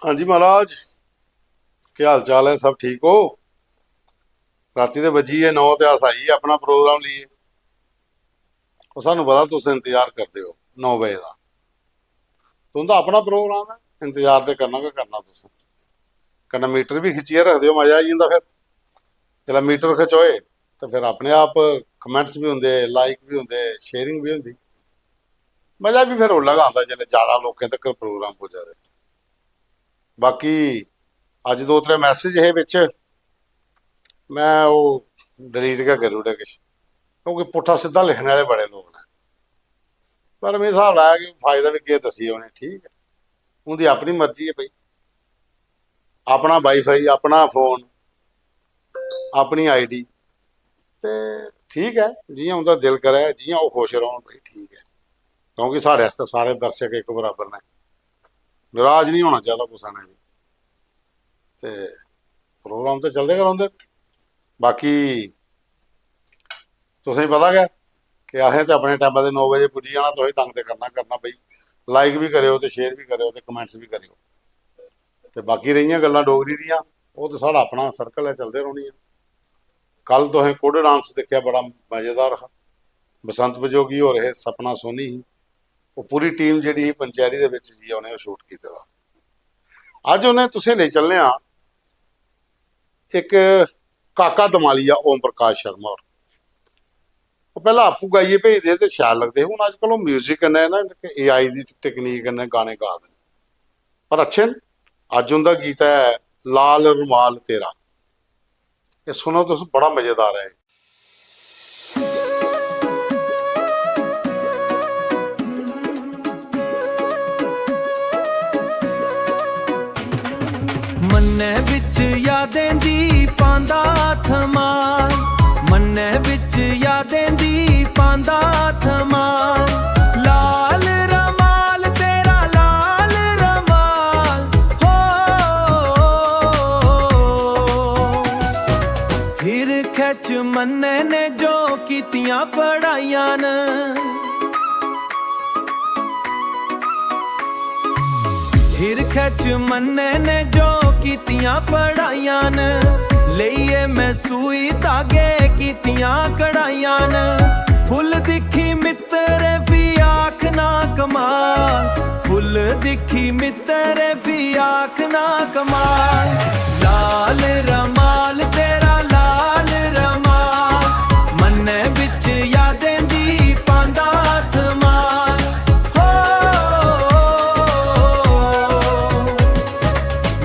हाँ जी महाराज, क्या हाल चाल है? सब ठीक हो? राती तो बजी है 9 ते अस आई अपना प्रोग्राम लिए। और सानू पता तुस इंतजार करते हो 9 बजे का। तुंदा अपना प्रोग्राम है, इंतजार तो करना गै करना। तुस कन्नै मीटर भी खिच्चिए रखते हो, मजा आई जंदा। फिर जिसलै मीटर खिचोए तो फिर अपने आप कमेंट्स भी होंगे, लाइक भी होंगे, शेयरिंग भी होंगी। मजा भी फिर अलग आता जिसले ज्यादा लोगों तक प्रोग्राम पुज्जा दे। बाकी अज 2-3 मैसेज है बिच, मैं वो डिलीट गै करी ओड़े किश, क्योंकि पुट्ठा सिद्धा लिखने वाले बड़े लोग ने। पर मेरे हिसाब लाया कि फायदा भी केह् दस्सी उ'नें। ठीक है, उं'दी अपनी मर्जी है भाई, अपना वाईफाई, अपना फोन, अपनी आईडी। ते ठीक है, जियां उं'दा दिल करे, जियां ओह् खुश रौह्न भाई, ठीक है। क्योंकि साढ़े आस्तै सारे दर्शक एक बराबर ने, नाराज नहीं होना चाहिए कुसै ने भी। ते प्रोग्राम तो चलते गै रौंह्दे। बाकी तुसेंगी पता गै कि असें तो अपने टाइम दे 9 बजे पुज्जी जाना। तुसें तंग तो करना करना भाई, लाइक भी करो तो शेयर भी करो तो कमेंट्स भी करो। तो बाकी रही गल्लां डोगरी दियां, वो तो साढ़ा अपना सर्कल है, चलते रौह्नियां। कल तुसें कुड डांस दिक्खेआ, बड़ा मज़ेदार हा। बसंत बजोगी होर हे, सपना सोनी ही, वो पूरी टीम जी पंचैरी दे विच जी उन्हें शूट किया। अज उन्हें तुसें ले चलने एक काका दमालिया ओम प्रकाश शर्मा और वो पहला आपू गाइए भेजते तो शैल लगते। हूँ अजकल वो म्यूजिक कन्नै ना AI की तकनीक कन्नै गाने गा दे, पर अच्छे न। अज उनका गीत है लाल रुमाल तेरा, ये सुनो तुस, बड़ा मजेदार है। मन्ने बिच यादें दी पांदा थमाल, मन्ने बिच यादें दी पांदा थमाल। लाल रमाल तेरा लाल रमाल हो, फिर खच मन्ने ने जो कीतियां पढ़ाइयां न, फिर खच मन्ने ने जो कीतियां पढ़ाइयां न। लेइए मैं सूई धागे कीतियां कढ़ाइयां न। फुल दिखी मित्तरे भी आखना कमाल, फुल दिखी मित्तरे भी आखना कमाल। लाल रमाल तेरा लाल रमाल, मन्ने बिच यादें दी पांदा थमाल हो।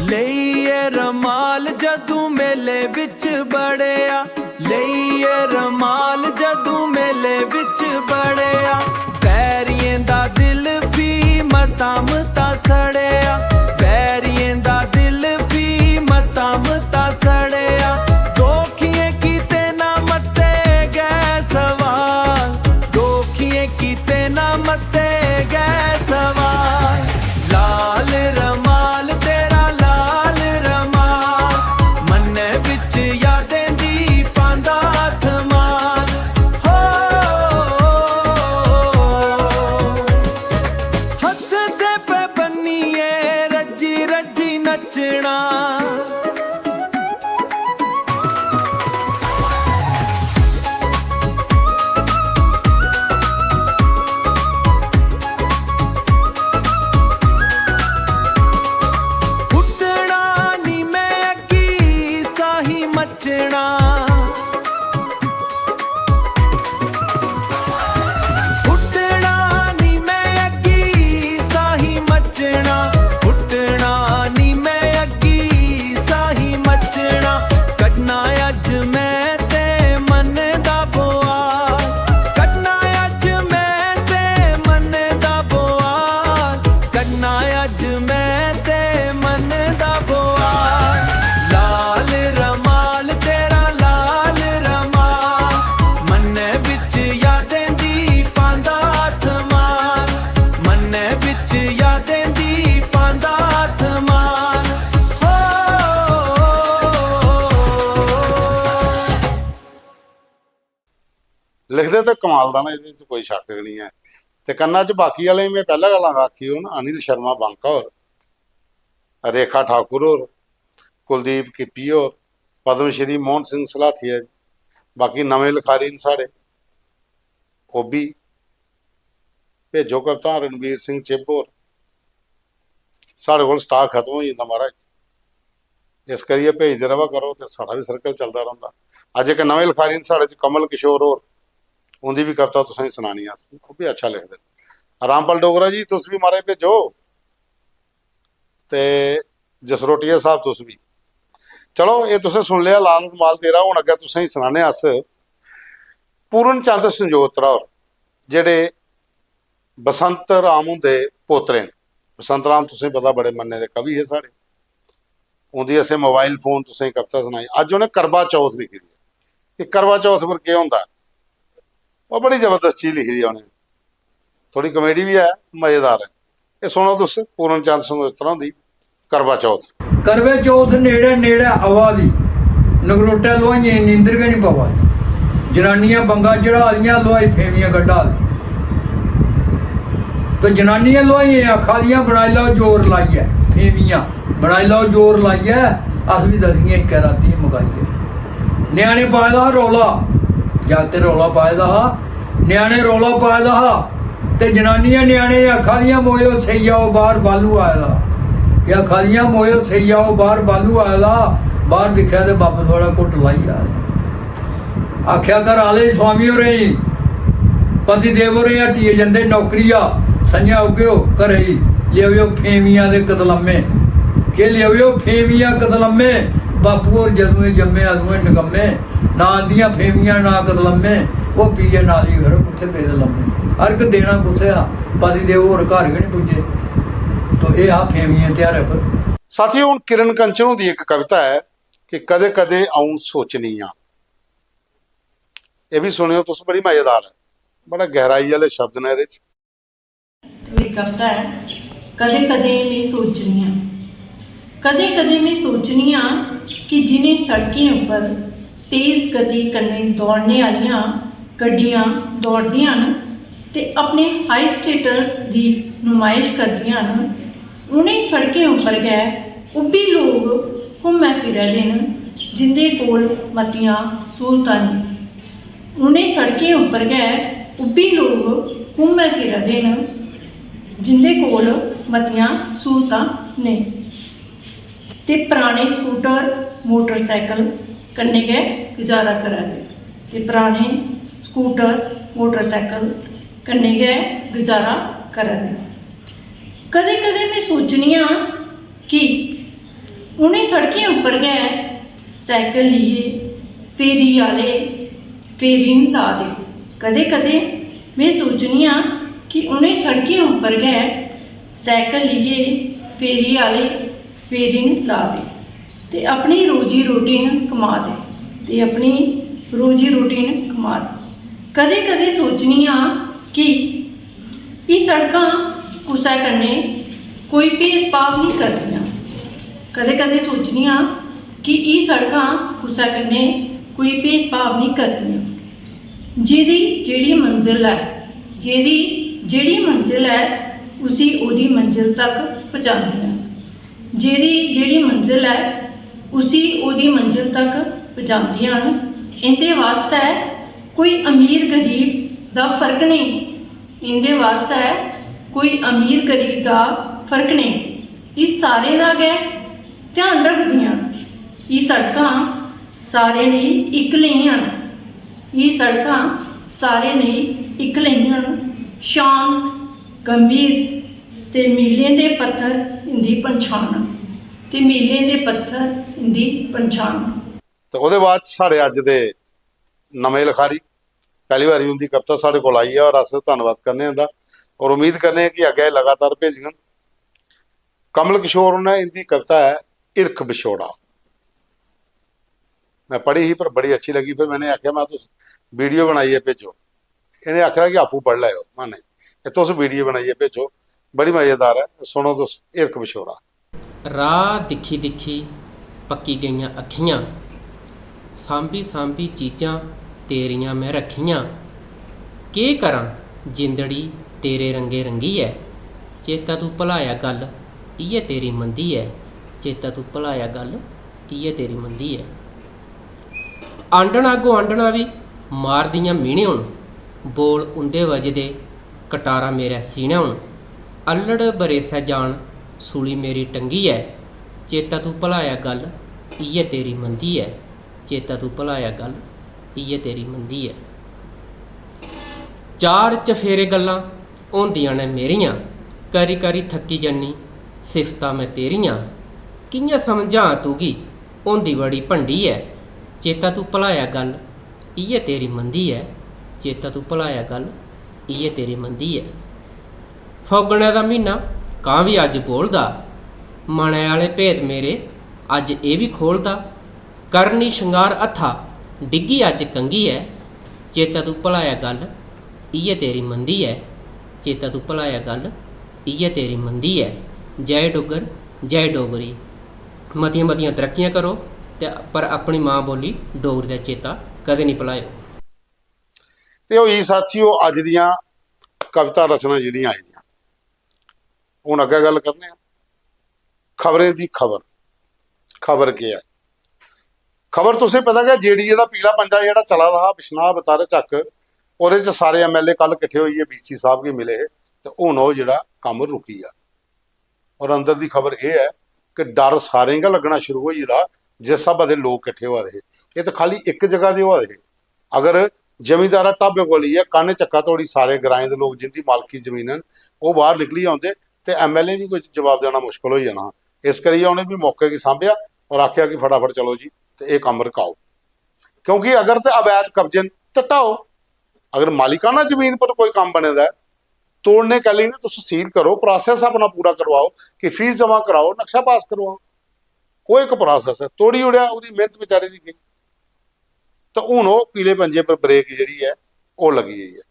लेइए रमाल जदू मेले बिच बड़िया, लेइए रमाल जदू मेले बिच बड़िया। बैरियें दा दिल भी मता मता सड़िया, बैरियें दा दिल भी मता मता सड़िया। दोखिए कीते ना मते गए सवाल, दोखिए कीते ना मते गए सवाल। लाल रमाल तेरा लाल रमाल, मन्ने बिच यादें दी पांदा थमाल हो। हथ दे पे बन्निए रजी रजी नचना, उठना नी मैं अगी साही मचना, उठना नी मैं अगी साही मचना, उठना नी मैं अगी साही मचना। कटना अज मैं ते मन दा बोआल, कटना अज मैं ते मन दा बोआल, कटना अज मैं ते मन दा बोआल। लाल रमाल तेरा लाल रमाल, मन्ने बिच यादें दी पांदा थमाल, मन्ने बिच यादें दी पांदा थमाल हो। लिखते तो कमाल का ना, ये कोई शक नहीं है। तो कन्ना च बाकी वाले मैं पहला गल्ल आखी हो ना, अनिल शर्मा बांका और रेखा ठाकुर और कुलदीप किप्पी और पद्मश्री मोहन सिंह सलाथिया जी, बाकी नवे लिखारी न साढ़े ओह भी भेजो कविता। रणवीर सिंह चिब होर साढ़े कोल स्टाक खत्म हो जाता महाराज, इस करिए भेजते रहा करो तो साड़ा भी सर्कल चलता रहा। अज एक नवे लिखारी न साढ़े कमल किशोर होर, उनकी भी कविता तुसें सुनानी अस, वो भी अच्छा लिखते। रामपाल डोगरा जी तुस भी महाराज भेजो, ते जसरोटिया साहब तुस भी। चलो ये तुसें सुन लिया लाल माल तेरा। हुण अग्गे तुसें सुनाने अस पूर्ण चंद संजोत्रा होर, जेड़े बसंत राम हुंदे पोतरे न। बसंत राम तुसें पता बड़े मन्ने दे कवि है साढ़े, उंदी असें मोबाइल फोन तुसें कविता सुनाई। अज उन्हें करवा चौथ लिखी दी कि करवा चौथ पर केह् होंदा, वो बड़ी जबरदस्त चीज लिखी दी उन्हें, थोड़ी कॉमेडी भी है, मजेदार है। ये सुनो तुस पूर्ण चंद संजोत्रा हुंदी करवा चौथ। करवे चौथ नेड़े नेड़े आवा दी, नगरोटे लोहाइये नींदर गै नहीं पवा दी। जनानियां बंगा चढ़ा दियां, लोहाई फेमियां कड्ढा दी। तो जनानियां लोहाइये आखा दियां बनाई लैओ जोर लाइयै, फेमियां बनाई लैओ जोर लाइयै, अस भी दसियां इक्कै राती मुकाइयै। न्याणे पाए दा रौला, जागते रौला पाए दा हा, न्याणे रौला पाए दा हा, ते जनानियां न्याणे आखा दियां मोयो सेई आओ बाहर बालू आए दा। कि आखा दियां मोयो सेई आओ बाहर बालू आए दा। बाहर दिक्खेआ ते बब्ब थोड़ा घुट्ट लाई आए दा। आख्या घर आले स्वामी होरें पति देव होरें हट्टिये जंदे नौकरिया, संजा उग्गेओ घरे ही लियाओ फेमियां दे कतलम्मे। के लियाओ फेमियां कतलम्मे, बापू होर जदूं जम्मे अदूं निकम्मे। ना आंदियां फेमियां ना कतलम्मे, वो पीए नाली घर उत्थे पेदे लम्मे। अर्घ देना कुत्थे आ, पति देव होर घर गै नहीं पुज्जे। तो ये आ फेमियां त्यारे पर। साथियों हुण किरण कंचनों की एक कविता है कि कदे कदे आऊं सोचनी आ। ये भी सुनियो तुस, बड़ी मजेदार है, बड़ा गहराई वाले शब्द ने इहदे च। मेरी कविता है कदे कदे मैं सोचनी हाँ। कदे कदे मैं सोचनी हाँ कि जिन्हें सड़कें उपर तेज़ गति कन्नै दौड़ने वालियां गड्डियां दौड़दियां न ते अपने हाई स्टेटस की नुमाइश करदियां न, उन्हें सड़कें उपर गै ओह् बी लोग घूमै फिरै दे न जिंदे कोल मतियां सहूलतां नहीं। उन्हें सड़कें उपर गै ओह् बी लोग घूमै फिरै दे न जिंदे कोल मतियां सहूलतां नहीं। ते पुराने स्कूटर मोटरसाइकिल कन्नै गै गुजारा करा दे, ते पुराने स्कूटर मोटरसाइकिल कन्नै गै गुजारा करा दे। कदे कदे मैं सोचनी हाँ कि उन्हें सड़कें उपर गै साइकिल लिए फेरी आले फेरी नहीं ला दे। कदे कदे मैं सोचनी हाँ कि उन्हें सड़कें उपर गै साइकिल लिए फेरी आले फेरी नहीं ला दे, ते अपनी रोजी रोटी न कमा दे, ते अपनी रोजी रोटी न कमा दे। कदे कदे सोचनी हाँ कि ये सड़कां कुसै कन्नै कोई भेदभाव नहीं करदियां। कदे कदे सोचनी हाँ कि ये सड़कां कुसै कन्नै कोई भेदभाव नहीं करदियां। जेह्दी जेह्ड़ी मंजिल है, जेह्दी जेह्ड़ी मंजिल है उसी ओह्दी मंजिल तक पहुँचादियां। जेह्दी जेह्ड़ी मंजिल है उसी ओह्दी मंजिल तक पहुँचादियां न। इंदे वास्ते कोई अमीर गरीब दा फर्क नहीं, इंदे वास्ते कोई अमीर गरीब दा फर्क नहीं, इस सारे दा गै ध्यान रखदियां। ये सड़कां सारे लेई इक लेइयां न, ये सड़कां सारे लेई इक लेइयां न। शांत गंभीर ते मीलें दे पत्थर इंदी पंछान, ते मीलें दे पत्थर इंदी पंछान। तो ਉਹਦੇ ਬਾਅਦ ਸਾਡੇ ਅੱਜ ਦੇ ਨਵੇਂ ਲਿਖਾਰੀ पहली बार उनकी कविता साढ़े को आई है और अस धन्यवाद करने उनका और उम्मीद करने कि अगे लगातार भेजन। कमल किशोर ने इनकी कविता है इरख विछोड़ा। मैं पढ़ी ही पर बड़ी अच्छी लगी, फिर मैंने आख्या मैं तुस वीडियो बनाइए भेजो। इन्हें आखिया कि आपू पढ़ लो, मैं नहीं तुस वीडियो बनाइए भेजो, बड़ी मजेदार है, सुनो तुस इरख विछोड़ा। राह दिखी दिखी पक्की गईयां अखियां, सांभी सांभी चीज़ां तेरियां मैं रखियां। के करां जिंदड़ी तेरे रंगे रंगी है, चेता तू भुलाया गल इयै तेरी मंदी है। ਚੇਤਾ ਤੂੰ ਭੁਲਾਇਆ ਗੱਲ ਇਹ ਤੇਰੀ ਮੰਦੀ ਹੈ। ਆਂਡਣਾ ਗੁਆਂਢਣਾ ਵੀ ਮਾਰਦੀਆਂ ਮੀਣੇ ਹੁਣ, ਬੋਲ ਉਂਦੇ ਵੱਜਦੇ ਕਟਾਰਾ ਮੇਰਾ ਸੀਨਾ ਹੁਣ। ਅਲੜ ਬਰੇਸਾ ਜਾਣ ਸੂਲੀ ਮੇਰੀ ਟੰਗੀ ਹੈ, ਚੇਤਾ ਤੂੰ ਭੁਲਾਇਆ ਗੱਲ ਇਹ ਤੇਰੀ ਮੰਦੀ ਹੈ। ਚੇਤਾ ਤੂੰ ਭੁਲਾਇਆ ਗੱਲ ਇਹ ਤੇਰੀ ਮੰਦੀ ਹੈ। ਚਾਰ ਚਫੇਰੇ ਗੱਲਾਂ ਹੁੰਦੀਆਂ ਨੇ ਮੇਰੀਆਂ, ਕਰੀ ਕਰੀ ਥੱਕੀ ਜੰਨੀ ਸਿਫਤਾਂ ਮੈਂ ਤੇਰੀਆਂ। ਕਿੰਆਂ ਸਮਝਾਂ ਤੂਗੀ ਉਹਦੀ ਬੜੀ ਭੰਡੀ ਹੈ, ਚੇਤਾ ਤੂੰ ਭੁਲਾਇਆ ਗੱਲ ਇਹ ਤੇਰੀ ਮੰਦੀ ਹੈ। ਚੇਤਾ ਤੂੰ ਭੁਲਾਇਆ ਗੱਲ ਇਹ ਤੇਰੀ ਮੰਦੀ ਹੈ। ਫੌਗਣੇ ਦਾ ਮਹੀਨਾ ਕਾਂ ਵੀ ਅੱਜ ਬੋਲਦਾ, ਮਣੇ ਵਾਲੇ ਭੇਦ ਮੇਰੇ ਅੱਜ ਇਹ ਵੀ ਖੋਲਦਾ। ਕਰਨੀ ਸ਼ਿੰਗਾਰ ਹੱਥਾ ਡਿੱਗੀ ਅੱਜ ਕੰਗੀ ਹੈ, ਚੇਤਾ ਤੂੰ ਭੁਲਾਇਆ ਗੱਲ ਇਹ ਤੇਰੀ ਮੰਦੀ ਹੈ। ਚੇਤਾ ਤੂੰ ਭੁਲਾਇਆ ਗੱਲ ਇਹ ਤੇਰੀ ਮੰਦੀ ਹੈ। ਜੈ ਡੁੱਗਰ ਜੈ ਡੋਗਰੀ। ਮਤੀਆਂ ਮਤੀਆਂ ਤਰੱਕੀਆਂ ਕਰੋ ਤੇ ਪਰ ਆਪਣੀ ਮਾਂ ਬੋਲੀ ਡੋਗਰੀ ਦਾ ਚੇਤਾ ਕਦੇ ਨਹੀਂ ਭੁਲਾਇਓ। ਤੇ ਉਹ ਹੀ ਸਾਥੀਓ ਅੱਜ ਦੀਆਂ ਕਵਿਤਾ ਰਚਨਾ ਜਿਹੜੀਆਂ ਆਈ ਦੀਆਂ। ਹੁਣ ਅੱਗੇ ਗੱਲ ਕਰਨੇ ਆ ਖਬਰੇ ਦੀ ਖਬਰ ਕੀ ਹੈ। ਖਬਰ ਤੁਸੀਂ ਪਤਾ ਕਿ ਜੇਡੀਏ ਦਾ ਪੀਲਾ ਪੰਜਾ ਜਿਹੜਾ ਚਲਾ ਰਹਾ ਬਿਸ਼ਨਾਹ ਬਤਾਰੇ ਚੱਕ, ਉਹਦੇ ਚ ਸਾਰੇ ਐਮਐਲਏ ਕੱਲ ਇਕੱਠੇ ਹੋਈਏ ਬੀਸੀ ਸਾਹਿਬ ਕੇ ਮਿਲੇ ਤੇ ਹੁਣ ਉਹ ਜਿਹੜਾ ਕੰਮ ਰੁਕੀ ਆ। ਔਰ ਅੰਦਰ ਦੀ ਖਬਰ ਇਹ ਹੈ ਕਿ ਡਰ ਸਾਰਿਆਂ ਦਾ ਲੱਗਣਾ ਸ਼ੁਰੂ ਹੋ ਜਾਂਦਾ ਜਿਸ ਸਭ ਦੇ ਲੋਕ ਇਕੱਠੇ ਹੋ ਰਹੇ। ਇਹ ਤਾਂ ਖਾਲੀ ਇੱਕ ਜਗ੍ਹਾ ਦੇ ਹੋ ਰਹੇ। ਅਗਰ ਜ਼ਮੀਂਦਾਰਾ ਢਾਬੇ ਕੋਲ ਹੀ ਹੈ ਕੰਨ ਚੱਕਾ ਤੋੜੀ ਸਾਰੇ ਗਰਾਏ ਦੇ ਲੋਕ ਜਿੰਦੀ ਮਾਲਕੀ ਜ਼ਮੀਨ ਹਨ ਉਹ ਬਾਹਰ ਨਿਕਲੀ ਆਉਂਦੇ ਤੇ ਐਮਐਲਏ ਵੀ ਕੋਈ ਜਵਾਬ ਦੇਣਾ ਮੁਸ਼ਕਲ ਹੋ ਜਾਣਾ। ਇਸ ਕਰੀਏ ਉਹਨੇ ਵੀ ਮੌਕੇ ਕੀ ਸਾਂਭਿਆ ਔਰ ਆਖਿਆ ਕਿ ਫਟਾਫਟ ਚਲੋ ਜੀ ਤੇ ਇਹ ਕੰਮ ਰਕਾਓ, ਕਿਉਂਕਿ ਅਗਰ ਤੇ ਅਵੈਧ ਕਬਜ਼ੇ ਤੇ ਢਾਓ। अगर मालिकाना जमीन पर कोई काम बनेगा तोड़ने के लिए तो सील करो, प्रोसेस अपना पूरा करवाओ कि फीस जमा कराओ, नक्शा पास करवाओ। कोई एक प्रोसेस है, तोड़ी उड़िया उसकी मेहनत बेचारे की गई तो हूँ वो पीले पंजे पर ब्रेक जी है वो लगी हुई है।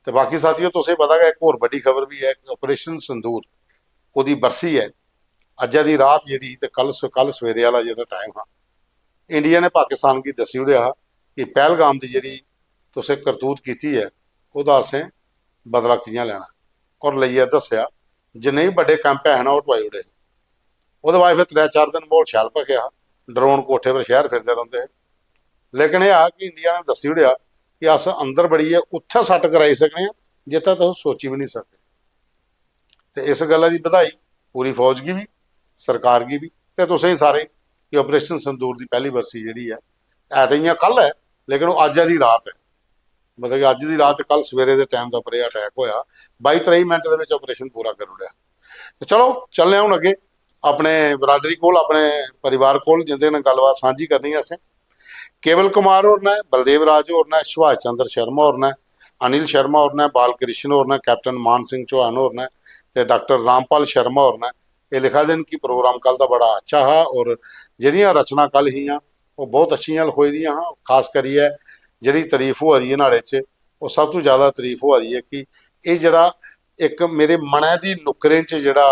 तो बाकी साथियों तुसें पता है एक होर बड़ी खबर भी है, ऑपरेशन संदूर वो बरसी है अज की रात जी तो कल सवेरे वाला जो टाइम हाँ इंडिया ने पाकिस्तान की दसी उड़िया कि पहलगाम की जी तुसें करतूत की है वह असें बदला कियां लेना और लईए दसिया जिन्ने भी बड़े कैंप है ना वो टवाई उड़े। वो बाद फिर 3-4 दिन बहुत शैल भखिया, ड्रोन कोठे पर शहर फिरते रहते। लेकिन यह कि इंडिया ने दसी उड़िया कि अस अंदर बड़ीए उत्थे सट कराई सकने जिथे तुम सोची भी नहीं सकते। तो इस गल की बधाई पूरी फौज की भी सरकार की भी तो तुसें सारे कि ऑपरेशन संदूर की पहली बरसी जी है तो इं कल है लेकिन वो अज की रात है, मतलब कि अज की रात कल सवेरे के टाइम के उपर यह अटैक होया 22-23 मिनट के ऑपरेशन पूरा कर उड़िया। तो चलो चलने हूँ अगे अपने बरादरी कोल अपने परिवार कोल जिंदे ने गलबात साझी करनी असें। केवल कुमार होर ने, बलदेव राज होर ने, सुभाष चंद्र शर्मा होर ने, अनिल शर्मा होर ने, बाल कृष्ण होर ने, कैप्टन मान सिंह चौहान होर ने ते डॉक्टर रामपाल शर्मा होर ने। ये लिखा दिन कि प्रोग्राम कल का बड़ा अच्छा हा और जिहड़ियां रचना कल हीआं वो बहुत अच्छियां लिखोई दियां हाँ। खास करिए जिहड़ी तारीफ हो रही है नाले च वो सब तो ज़्यादा तारीफ हो रही है कि ये जरा एक मेरे मनै की नुकरें च जरा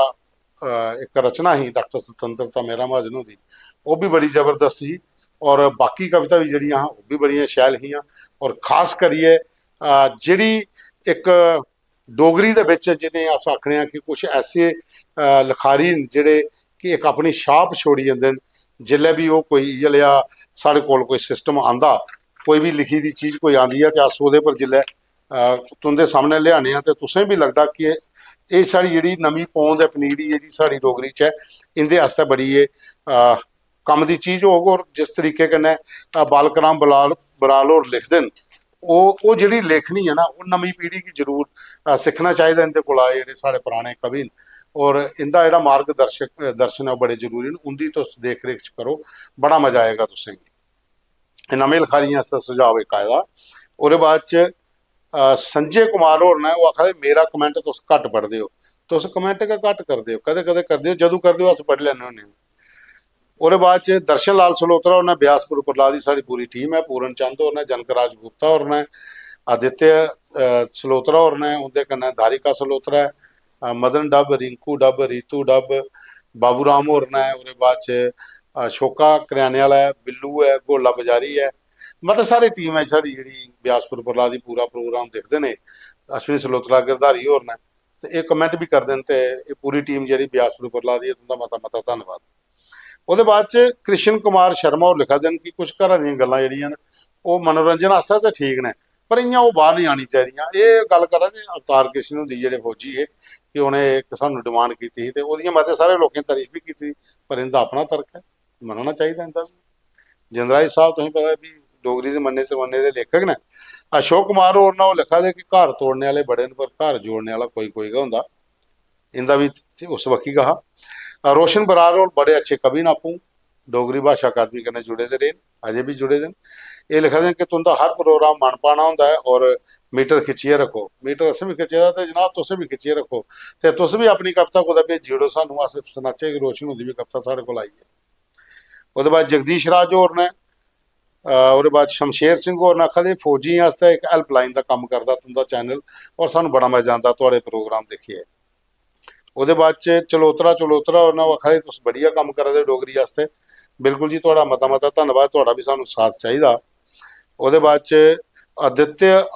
एक रचना ही डॉक्टर स्वतंत्रता मेरा महाजनों की वो भी बड़ी जबरदस्त ही और बाकी कविता भी जड़ियाँ हाँ वो भी बड़िया शैल ही। और खास करिए जिहड़ी एक डोगरी दे विच जिन्हें अस आखने कि कुछ ऐसे लिखारी जिहड़े कि एक अपनी छाप छोड़ी जाते जिल्लै भी वो कोई इ'यै लिया साढ़े कोल कोई सिस्टम आंदा कोई भी लिखी दी चीज़ कोई आंदी है तो अस ओहदे पर जिल्लै तुंदे सामने लियाने तो तुसें भी लगता कि ये साड़ी जिहड़ी नवीं पौंद है पनीरी जिहड़ी साड़ी डोगरी च है इंदे आस्ते बड़ी कम की चीज़ होग। और जिस तरीके कन्नै बालक राम बराल होर लिखदे न वो जिहड़ी लेखनी है ना वो नवीं पीढ़ी की जरूर सीखना चाहिए इनके कोला जिहड़े साढ़े पुराने कवि न। और इंदा जिहड़ा दर्शन है बड़े जरूरी न, उंदी तुस देख रेख करो बड़ा मजा आएगा तुसें। नमें लिखारियें आस्ते सुझाव एक आया ओहदे बाद च संजय कुमार होर ने वो आखदे मेरा कमेंट तुस घट्ट पढ़दे हो, तुस कमेंट के घट्ट करदे हो, कदे कदे करदे हो, जदों करदे हो अस पढ़ लैने होन्ने। ओहदे बाद च दर्शन लाल सलोत्रा होर ने, ब्यासपुर उपरला दी साडी पूरी टीम है, पूरन चंद होर ने, जनकराज गुप्ता होर ने, आदित्य सलोत्रा होर ने, उंदे कन्नै धारिका सलोत्रा है, मदन डब, रिंकू डब, रीतू डब, बाबू राम होर ने। ओहदे बाद च शोका करियाने वाला है, बिल्लू है, गोला बजारी है, मतलब सारी टीम है साड़ी जी ब्यासपुर उपरला दी पूरा प्रोग्राम देखते हैं। अश्विनी सलोत्रा गिरधारी होर ने तो ये कमेंट भी कर दें तो ये पूरी टीम जी ब्यासपुर उपरला दी तुंदा मता मता धन्नवाद। ਉਹਦੇ ਬਾਅਦ ਚ ਕ੍ਰਿਸ਼ਨ ਕੁਮਾਰ ਸ਼ਰਮਾ ਹੋਰ ਲਿਖਾ ਦੇਣ ਕਿ ਕੁਝ ਘਰਾਂ ਦੀਆਂ ਗੱਲਾਂ ਜਿਹੜੀਆਂ ਨੇ ਉਹ ਮਨੋਰੰਜਨ ਵਾਸਤੇ ਤਾਂ ਠੀਕ ਨੇ, ਪਰ ਇਆਂ ਉਹ ਬਾਹਰ ਨਹੀਂ ਆਣੀ ਚਾਹੀਦੀਆਂ। ਇਹ ਗੱਲ ਕਰਾਂ ਜੀ ਅਵਤਾਰ ਕ੍ਰਿਸ਼ਨ ਹੁੰਦੀ ਜਿਹੜੇ ਫੌਜੀ ਹੈ ਕਿ ਉਹਨੇ ਇੱਕ ਸਾਨੂੰ ਡਿਮਾਂਡ ਕੀਤੀ ਸੀ ਤੇ ਉਹਦੀਆਂ ਮਾਤੇ ਸਾਰੇ ਲੋਕਾਂ ਨੇ ਤਾਰੀਫ ਵੀ ਕੀਤੀ, ਪਰ ਇਹਦਾ ਆਪਣਾ ਤਰਕ ਹੈ, ਮੰਨਣਾ ਚਾਹੀਦਾ ਇਹਦਾ ਵੀ। ਜਿੰਦਰਾਜ ਸਾਹਿਬ ਤੁਸੀਂ ਪਤਾ ਵੀ ਡੋਗਰੀ ਦੇ ਮੰਨੇ ਦੇ ਲੇਖਕ ਨੇ। ਅਸ਼ੋਕ ਕੁਮਾਰ ਹੋਰ ਨਾਲ ਉਹ ਲਿਖਾ ਦੇ ਕਿ ਘਰ ਤੋੜਨੇ ਵਾਲੇ ਬੜੇ ਨੇ ਪਰ ਘਰ ਜੋੜਨੇ ਵਾਲਾ ਕੋਈ ਕੋਈ ਗਾ ਹੁੰਦਾ, इंदा भी उस वकी कहा। रोशन बरार और बड़े अच्छे कवि नापू डोगरी भाषा अकादमी कन्नै जुड़े दे रहे, अजे भी जुड़े दे। ये लिखा दें कि तुंदा हर प्रोग्राम मन पाना होंदा है और मीटर खिच्चिए रखो। मीटर असें भी खिच्चे दा ते जनाब तुसें भी खिच्चिए रखो ते तुस भी अपनी कविता कुदै भेजी ओड़ो सानूं, अस सनाचे कि रोशन हुंदी भी कविता साढ़े कोल आई है। ओह्दे बाद जगदीश राज होर ने, ओह्दे बाद शमशेर सिंह होर ने आखा दे फौजी आस्तै एक हैल्पलाइन का कम्म करदा तुंदा चैनल और सानूं बड़ा मजा आंदा तुहाडे प्रोग्राम दिक्खियै। ਉਹਦੇ ਬਾਅਦ ਚ ਚਲੋਤਰਾ ਉਹਨਾਂ ਆਖਿਆ ਜੀ ਤੁਸੀਂ ਵਧੀਆ ਕੰਮ ਕਰ ਰਹੇ ਡੋਗਰੀ ਵਾਸਤੇ, ਬਿਲਕੁਲ ਜੀ ਤੁਹਾਡਾ ਮਤਾ ਧੰਨਵਾਦ, ਤੁਹਾਡਾ ਵੀ ਸਾਨੂੰ ਸਾਥ ਚਾਹੀਦਾ। ਉਹਦੇ ਬਾਅਦ ਚ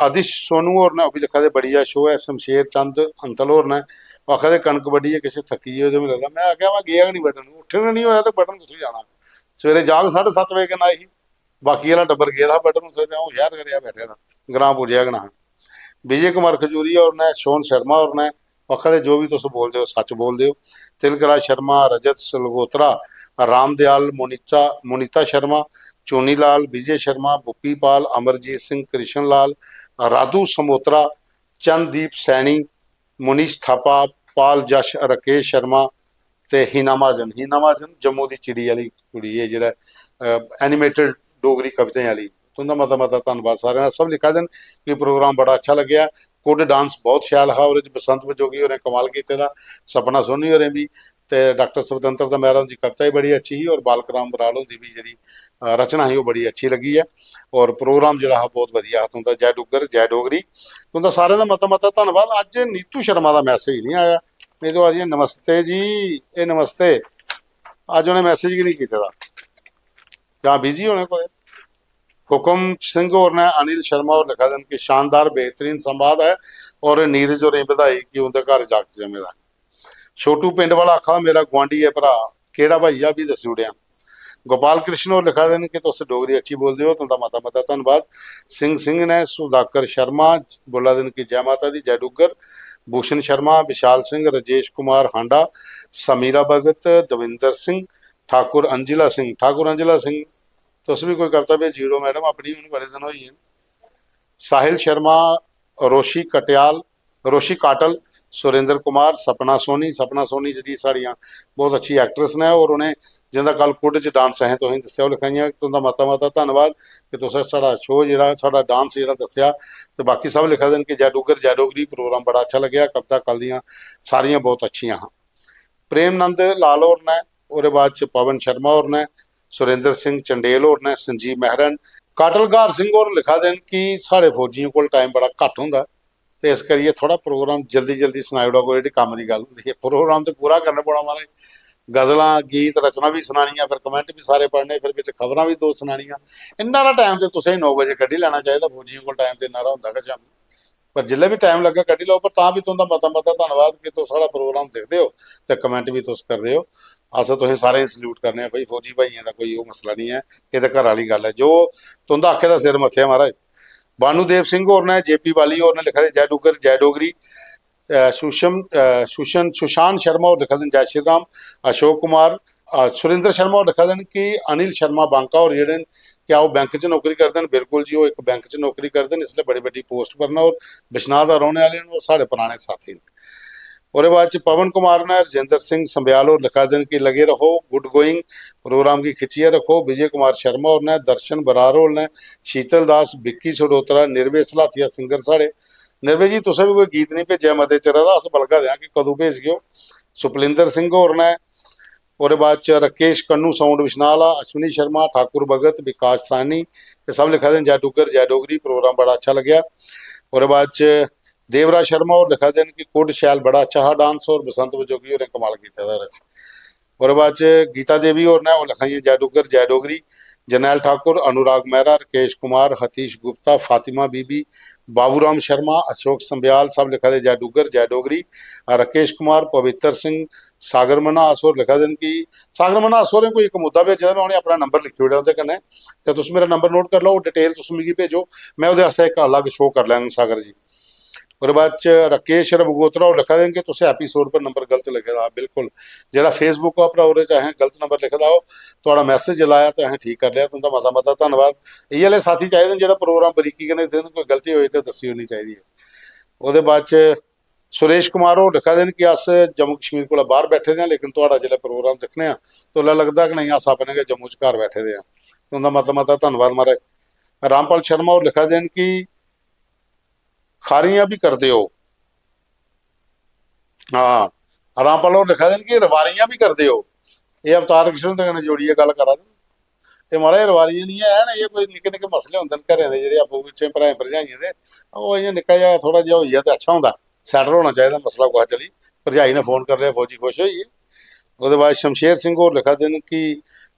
ਆਦਿਸ਼ ਸੋਨੂ ਹੋਰ ਨੇ ਉਹ ਵੀ ਲਿਖਿਆ ਦੇ ਬੜੀਆ ਸ਼ੋਅ ਹੈ। ਸ਼ਮਸ਼ੇਰ ਚੰਦ ਅੰਤਲ ਹੋਰ ਨੇ ਆਖਿਆ ਦੇ ਕਣਕ ਵੱਢੀ ਹੈ ਕਿਸੇ ਥੱਕੀ ਹੈ ਉਹਦੇ ਮੈਨੂੰ ਲੱਗਦਾ, ਮੈਂ ਆਖਿਆ ਵਾ ਗਿਆ ਨਹੀਂ ਬਟਨ, ਉੱਠਣ ਨਹੀਂ ਹੋਇਆ ਤੇ ਬਟਨ ਕਿੱਥੋਂ ਜਾਣਾ। ਸਵੇਰੇ ਜਾਗ 7:30 ਵਜੇ ਕਿੰਨਾ ਸੀ, ਬਾਕੀ ਵਾਲਾ ਟੱਬਰ ਗਿਆ ਦਾ ਬਟਨ ਉੱਥੇ ਉਹ ਯਾਰ ਕਰਿਆ ਬੈਠਿਆ ਦਾ ਗ੍ਰਾਂ ਪੁੱਜਿਆ ਗਣਾ। ਵਿਜੇ ਕੁਮਾਰ ਖਜੂਰੀ और ने शोन शर्मा और ने आखा जो भी तुम बोलते हो सच बोलते हो। तिलकराज शर्मा, रजत सलगोत्रा, राम दयाल, मुनीता शर्मा, चोनी लाल, विजय शर्मा, बुप्पी पाल, अमरजीत सिंह, कृष्ण लाल, राधू समोत्रा, चंददीप सैनी, मुनीश थापा, पाल जश, राकेश शर्मा ते हीना महाजन जम्मू की चिड़ी वाली कुड़ी है जिहड़ा एनीमेटेड डोगरी कविताएं वाली। तुंदा मता धन्नवाद सारे सब लिखा देन कि प्रोग्राम बड़ा अच्छा लग्या। कुड डांस बहुत शैल हा, और बसंत बजोगी होरें कमाल कीते दा, सपना सोनी होरें भी ते डॉक्टर स्वतंत्रता मेहरा की कविता भी बड़ी अच्छी ही और बालक राम बराल होंदी भी जी रचना ही वो बड़ी अच्छी लगी है। और प्रोग्राम जो बहुत वधिया हा। तुंदा जय डुग्गर जय डोगरी, तुंदा सारे का मता धन्नवाद। अज नीतू शर्मा का मैसेज नहीं आया, नहीं तो आज नमस्ते जी, ये नमस्ते अज उन्हें मैसेज भी नहीं किया, क्या बिजी होने को। हुक्म सिंह और ने अनिल शर्मा और लिखा देन कि शानदार बेहतरीन संवाद है और नीरज और बधाई कि उनके घर जाके जमेदा। छोटू पिंड वाला आखा मेरा गुआंढी है भरा केड़ा भाईया भी दसी उड़िया। गोपाल कृष्ण और लिखा देन कि तुस डोगरी अच्छी बोलते हो, तुंदा मता धन्नवाद। सिंह ने सुधाकर शर्मा बोला देन कि जय माता दी जय डुग्गर। भूषण शर्मा, विशाल सिंह, राजेश कुमार हांडा, समीरा भगत, दविंदर सिंह, ठाकुर अंजिला सिंह तुस भी कोई कविता भेजी ओड़ो मैडम अपनी, हूँ बड़े दिन होई है। साहिल शर्मा, रोशी काटल, सुरेंद्र कुमार, सपना सोनी जी साड़ियाँ बहुत अच्छी एक्ट्रेस ने और उन्हें जिंदा कल कुड च डांस है तुसीं दस्सिया लिखाइयां। तुंदा मता धन्नवाद कि तुसें साड़ा शो जिहड़ा साड़ा डांस जिहड़ा दस्सिया। तो बाकी सब लिखा देन कि जय डुग्गर जय डोगरी प्रोग्राम बड़ा अच्छा लग्या। कविता कल दियाँ सारियां बहुत अच्छियां हाँ। प्रेम नंद लाल और ने, और बाद च पवन शर्मा और ने, सुरेंद्र सिंह चंडेल और ने, संजीव महरन, काटलगार सिंह और लिखा देन कि साढ़े फौजियों को टाइम बड़ा घट होंदा तो इस करिए थोड़ा प्रोग्राम जल्दी सुनाई ओड़ो। कोई कम की गल होंदी है, प्रोग्राम तो पूरा करना पौना महाराज। गज़लां गीत रचना भी सुनानियां, फिर कमेंट भी सारे पढ़ने, फिर बिच खबरां भी 2 सुनानियां। इन्ना टाइम तो तुसें 9 बजे कड्ढी लैना चाहिए, फौजियों को टाइम तो इन्ना होंदा कि शामी, पर जिल्लै भी टाइम लगे कड्ढी लो। पर तां भी तुंदा मता धन्नवाद कि तुस साढ़ा प्रोग्राम देखते हो तो कमेंट भी तुस करदे हो। अस तुसें सारे सल्यूट करने भाई, फौजी भाइयों का कोई वो मसला नहीं है, ये तो घर वाली गल है। जो तुंदा आखे दा सिर मत्थे महाराज। बानूदेव सिंह और ने, जेपी वाली और ने लिखा दे जय डुग्गर जय डोगरी। सुशांत शर्मा और लिखा देन जय श्री राम। अशोक कुमार, सुरेंद्र शर्मा और लिखा देन कि अनिल शर्मा बांका और जेहड़े क्या वो बैंक च नौकरी करते हैं। बिल्कुल जी, वो एक बैंक च नौकरी करते हैं, इसलिए बड़ी बड़ी पोस्ट पर और बिश्नाह का रौहने वाले और साढ़े पुराने साथी ने। और बाद पवन कुमार ने, रजिंदर सिंह संबियाल और लिखा देन कि लगे रहो गुड गोइंग, प्रोग्राम की खिंचिए रखो। विजय कुमार शर्मा और ने, दर्शन बरार और ने, शीतल दास, बिक्की सडोत्रा, निर्वे सलाथिया सिंगर साढ़े। निर्वे जी तुसें भी कोई गीत नहीं भेजा मते चिर दा, अस बलगा दें कि कदों भेज गए। सुपलिंदर सिंह और ने, और बाद राकेश कन्नू साउंड विशनाला, अश्विनी शर्मा, ठाकुर भगत, विकास सानी, ये सब लिखा दें जय डुग्गर जय डोगरी प्रोग्राम बड़ा अच्छा लग्या। और बाद देवराज शर्मा और लिखा देन कि कुड शैल बड़ा अच्छा हा डांस और बसंत बजोगी और कमाल किया रच। और बाद गीता देवी और ने वो लिखाई जय डुग्गर जय डोगरी। जरनैल ठाकुर, अनुराग मेहरा, राकेश कुमार, हतीश गुप्ता, फातिमा बीबी, बाबूराम शर्मा, अशोक संबियाल सब लिखा दे जय डुग्गर जय डोगरी। राकेश कुमार, पवित्र सिंह, सागर मनास होर लिखा देन कि सागर मनास होरें कोई एक मुद्दा भेजे दा, मैं उन्हें अपना नंबर लिखी ओड़ेआ उहदे कन्नै, ते तुस मेरा नंबर नोट कर लो, डिटेल तुस मिगी भेजो, मैं उहदे आस्तै एक अलग शो कर लैंग सागर जी। और बाद च राकेश रबगोत्रा होर लिखा देन कि तुसें एपीसोड पर नंबर गलत लिखे दा। बिल्कुल जेह्ड़ा फेसबुक उप्पर ओह्दे च असें गलत नंबर लिखे दा, ओह् तुहाड़ा मैसेज लाया ते असें ठीक कर लिया, तुं'दा मता मता धन्नवाद। इ'यै लेह् साथी चाहिदे न जेह्ड़ा प्रोग्राम बरीकी कन्नै दिक्खदे न, कोई गलती होई ते दस्सी होनी चाहिदी है। ओह्दे बाद च सुरेश कुमार होर लिखा दे न कि अस जम्मू कश्मीर कोला बाहर बैठे दे आं, लेकिन तुहाड़ा जेल्लै प्रोग्राम दिक्खने आं तो उसलै लगदा कि नहीं अस अपने गै जम्मू च घर बैठे दे आं। तुं'दा मता मता धन्नवाद महाराज। रामपाल शर्मा होर लिखा दे न कि खारियां भी करदे हो। हाँ, रामपाल होर लिखा दे न कि रवारियां भी करदे हो। एह् अवतार कृष्ण दे कन्नै जोड़ियै गल्ल करा दे न। एह् महाराज रवारियां नहीं हैन, एह् कोई निक्के निक्के मसले होंदे न घरें दे जेह्ड़े आपूं बिच्चें भ्राएं भरजाइयें दे, ओह् इ'यां निक्का जेहा थोह्ड़ा जेहा होई जा ते अच्छा होंदा, सैटल होना चाहिदा मसला कुसै चली। भरजाई ने फोन कर लिया, फौजी खुश होई गे। ओह्दे बाद शमशेर सिंह होर लिखा दे न कि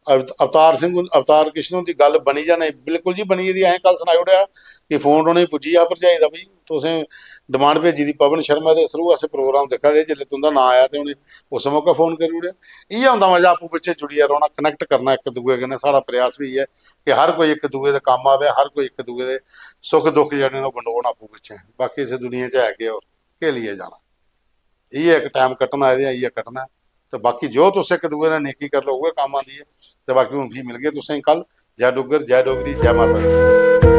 अवतार कृष्ण हुंदी गल्ल बनी जां नेईं, बिल्कुल जी बनी गेदी। असें कल सनाई ओड़ेआ कि फोन उ'नेंगी पुज्जी जा भरजाई दा, भाई तुसें डिमांड भेजी दी पवन शर्मा दे थ्रू, अस प्रोग्राम दिक्खा दे, जिसलै तुं'दा नांऽ आया ते उ'नें उस मौके फोन करी ओड़ेआ। इ'यै होंदा मजा, आपूं बिच्चें जुड़ियै रौह्ना, कनैक्ट करना इक दूए कन्नै। साढ़ा प्रयास भी इ'यै कि हर कोई इक दूए दे कम्म आवे, हर कोई इक दूए दे सुख दुख जेह्ड़े न ओह् बंडोन आपूं बिच्चें। बाकी इस दुनिया च है केह् होर केह् लेइयै जाना, इ'यै इक टाइम कट्टना, एह्दे इ'यै कट्टना। ते बाकी जो तुस इक दूए ने नेकी कर लो उ'ऐ कम्म आंदी है। ते बाकी हून फ्ही मिलगे तुसेंगी कल। जय डुग्गर, जय डोगरी, जय माता दी।